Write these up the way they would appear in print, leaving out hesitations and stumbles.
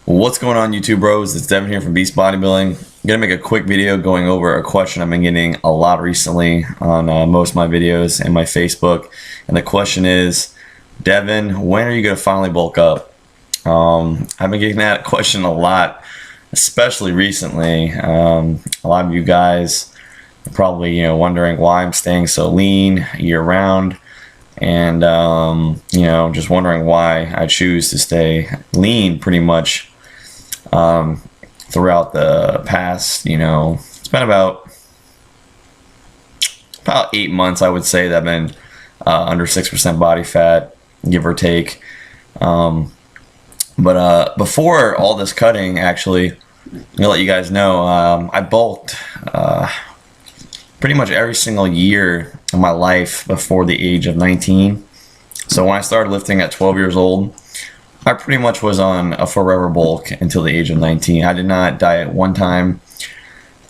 What's going on, YouTube bros? It's Devin here from Beast Bodybuilding. I'm gonna make a quick video going over a question I've been getting a lot recently on most of my videos and my Facebook. And the question is, Devin, when are you gonna finally bulk up? I've been getting that question a lot, especially recently. A lot of you guys are probably wondering why I'm staying so lean year round. And just wondering why I choose to stay lean pretty much throughout the past, it's been about 8 months, I would say, that I've been under 6% body fat, give or take. But before all this cutting, actually, I'm gonna let you guys know, I bulked pretty much every single year of my life before the age of 19. So when I started lifting at 12 years old, I pretty much was on a forever bulk until the age of 19. I did not diet one time,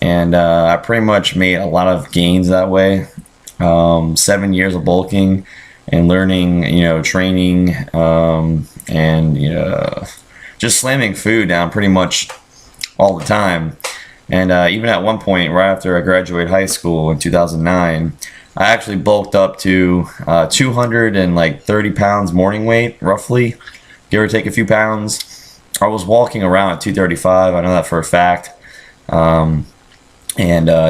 and I pretty much made a lot of gains that way. 7 years of bulking and learning, training, and just slamming food down pretty much all the time. And even at one point, right after I graduated high school in 2009, I actually bulked up to 230 pounds morning weight, roughly, give or take a few pounds. I was walking around at 235, I know that for a fact, and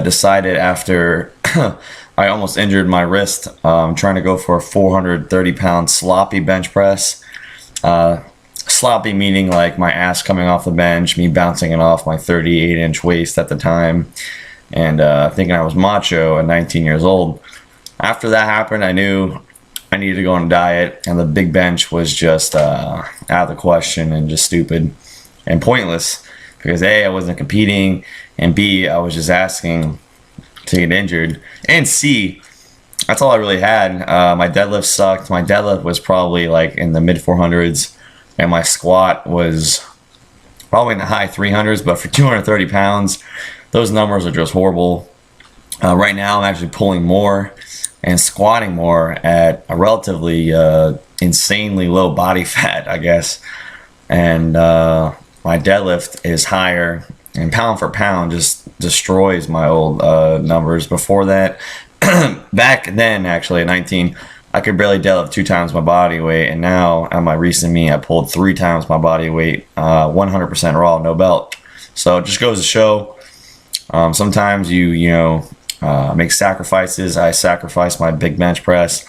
decided after I almost injured my wrist trying to go for a 430-pound sloppy bench press. Sloppy meaning like my ass coming off the bench, me bouncing it off my 38-inch waist at the time, and thinking I was macho at 19 years old. After that happened, I knew I needed to go on a diet, and the big bench was just out of the question and just stupid and pointless because A, I wasn't competing, and B, I was just asking to get injured, and C, that's all I really had. My deadlift sucked. My deadlift was probably like in the mid 400s, and my squat was probably in the high 300s, but for 230 pounds, those numbers are just horrible. Right now, I'm actually pulling more and squatting more at a relatively insanely low body fat, I guess. And my deadlift is higher, and pound for pound just destroys my old numbers. Before that, back then, actually, at 19, I could barely deadlift 2 times my body weight, and now at my recent meet, I pulled 3 times my body weight, 100% raw, no belt. So it just goes to show, sometimes you make sacrifices. I sacrificed my big bench press.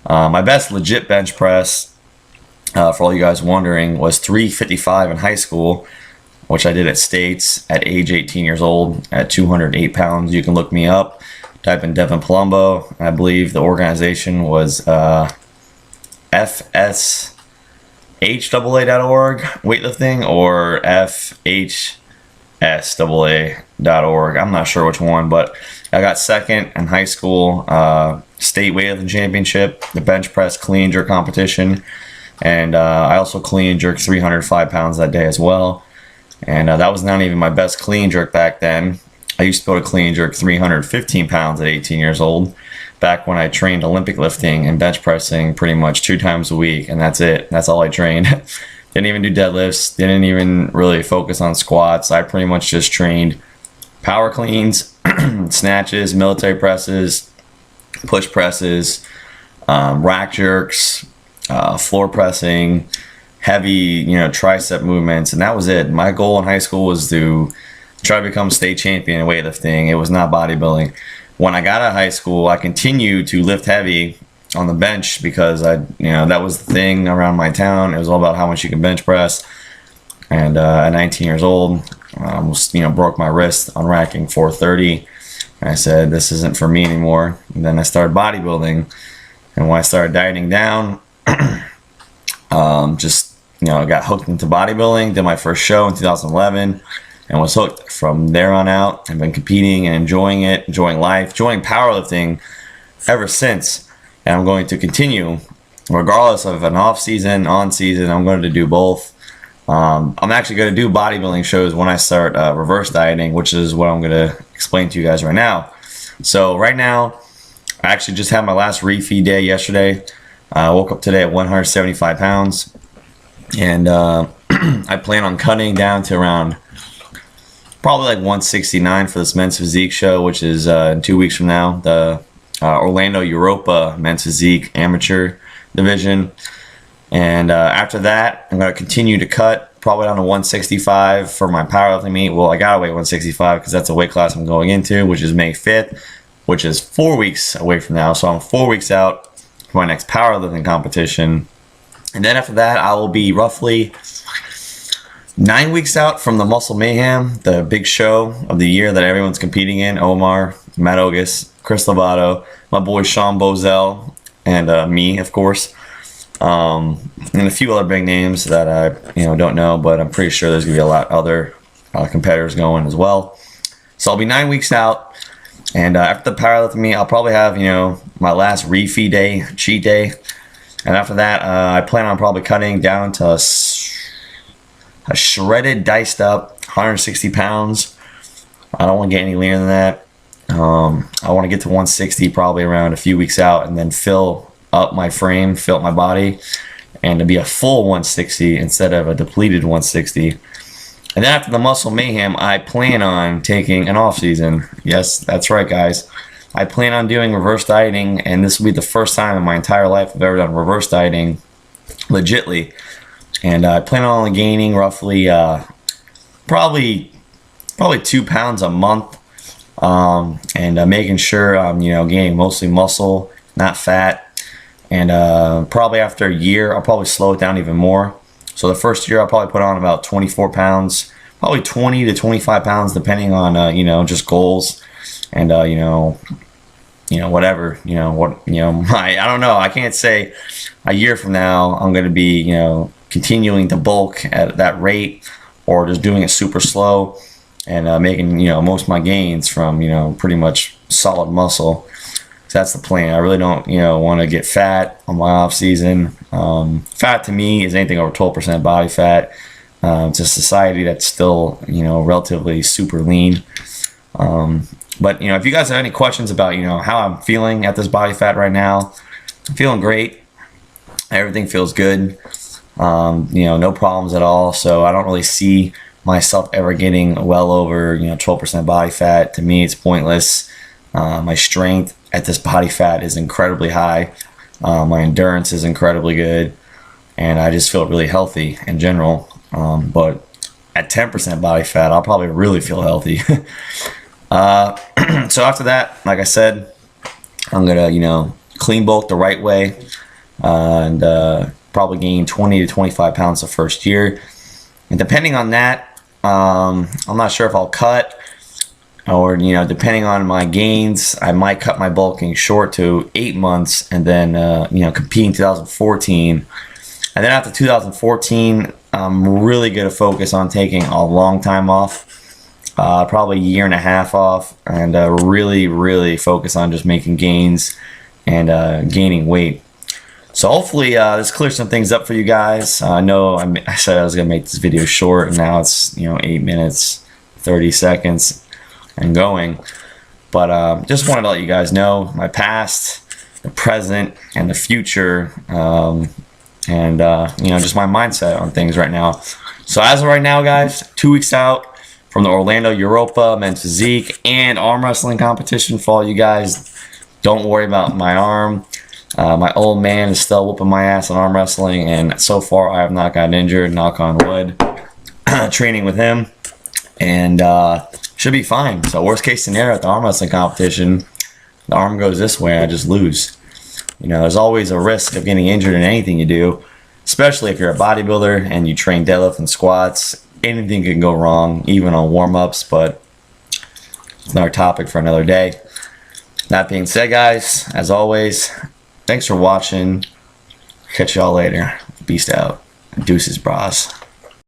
My best legit bench press, for all you guys wondering, was 355 in high school, which I did at States at age 18 years old at 208 pounds. You can look me up. Type in Devin Palumbo. I believe the organization was FSHAA.org, weightlifting, or FHSAA.org. I'm not sure which one, but I got second in high school state weightlifting championship, the bench press clean jerk competition, and I also clean jerked 305 pounds that day as well. And that was not even my best clean jerk back then. I used to go to clean jerk 315 pounds at 18 years old, back when I trained Olympic lifting and bench pressing pretty much 2 times a week, and that's it. That's all I trained. Didn't even do deadlifts, didn't even really focus on squats. I pretty much just trained power cleans, snatches, military presses, push presses, rack jerks, floor pressing, heavy, tricep movements, and that was it. My goal in high school was to try to become state champion in weightlifting. It was not bodybuilding. When I got out of high school, I continued to lift heavy on the bench because that was the thing around my town. It was all about how much you can bench press. And at 19 years old, I almost broke my wrist on racking 430. And I said, this isn't for me anymore. And then I started bodybuilding. And when I started dieting down, I got hooked into bodybuilding. Did my first show in 2011. And was hooked from there on out. I've been competing and enjoying it, enjoying life, enjoying powerlifting ever since. And I'm going to continue, regardless of an off season, on season. I'm going to do both. I'm actually going to do bodybuilding shows when I start reverse dieting, which is what I'm going to explain to you guys right now. So right now, I actually just had my last refeed day yesterday. I woke up today at 175 pounds. And I plan on cutting down to around probably like 169 for this men's physique show, which is in 2 weeks from now. The Orlando Europa men's physique amateur division. And after that, I'm going to continue to cut probably down to 165 for my powerlifting meet. Well, I got to weigh 165 because that's the weight class I'm going into, which is May 5th, which is 4 weeks away from now. So I'm 4 weeks out for my next powerlifting competition. And then after that, I will be roughly 9 weeks out from the Muscle Mayhem, the big show of the year that everyone's competing in. Omar, Matt Ogus, Chris Lovato, my boy Sean Bozell, and me, of course. And a few other big names that I don't know, but I'm pretty sure there's going to be a lot other competitors going as well. So I'll be 9 weeks out. And after the powerlifting meet, I'll probably have, my last refeed day, cheat day. And after that, I plan on probably cutting down to a shredded, diced up 160 pounds. I don't want to get any leaner than that. I want to get to 160 probably around a few weeks out, and then fill up my frame, fill up my body, and to be a full 160 instead of a depleted 160. And then after the Muscle Mayhem, I plan on taking an off season. Yes, that's right, guys. I plan on doing reverse dieting, and this will be the first time in my entire life I've ever done reverse dieting legitly. And I plan on only gaining roughly probably 2 pounds a month, and making sure I'm gaining mostly muscle, not fat. And probably after a year, I'll probably slow it down even more. So the first year, I'll probably put on about 24 pounds, probably 20 to 25 pounds, depending on just goals and whatever I don't know. I can't say a year from now I'm going to be continuing to bulk at that rate, or just doing it super slow and making most of my gains from pretty much solid muscle. So that's the plan. I really don't want to get fat on my off season. Fat to me is anything over 12% body fat. It's a society that's still relatively super lean. But if you guys have any questions about how I'm feeling at this body fat right now, I'm feeling great. Everything feels good. No problems at all. So I don't really see myself ever getting well over 12% body fat. To me, it's pointless. My strength at this body fat is incredibly high. My endurance is incredibly good, and I just feel really healthy in general. But at 10% body fat, I'll probably really feel healthy. So after that, like I said, I'm gonna clean bulk the right way, and probably gain 20 to 25 pounds the first year. And depending on that, I'm not sure if I'll cut, or depending on my gains, I might cut my bulking short to 8 months, and then compete in 2014. And then after 2014, I'm really going to focus on taking a long time off, probably a year and a half off, and really focus on just making gains and gaining weight. So hopefully this clears some things up for you guys. I know I said I was going to make this video short, and now it's 8 minutes 30 seconds and going. But just wanted to let you guys know my past, the present, and the future, and just my mindset on things right now. So as of right now, guys, 2 weeks out from the Orlando Europa men's physique and arm wrestling competition for all you guys. Don't worry about my arm. My old man is still whooping my ass on arm wrestling, and so far I have not gotten injured, knock on wood. Training with him, and should be fine. So worst case scenario at the arm wrestling competition, the arm goes this way and I just lose. There's always a risk of getting injured in anything you do, especially if you're a bodybuilder and you train deadlift and squats. Anything can go wrong, even on warm-ups, but it's another topic for another day. That being said, guys, as always, thanks for watching. Catch y'all later. Beast out. Deuces, bras.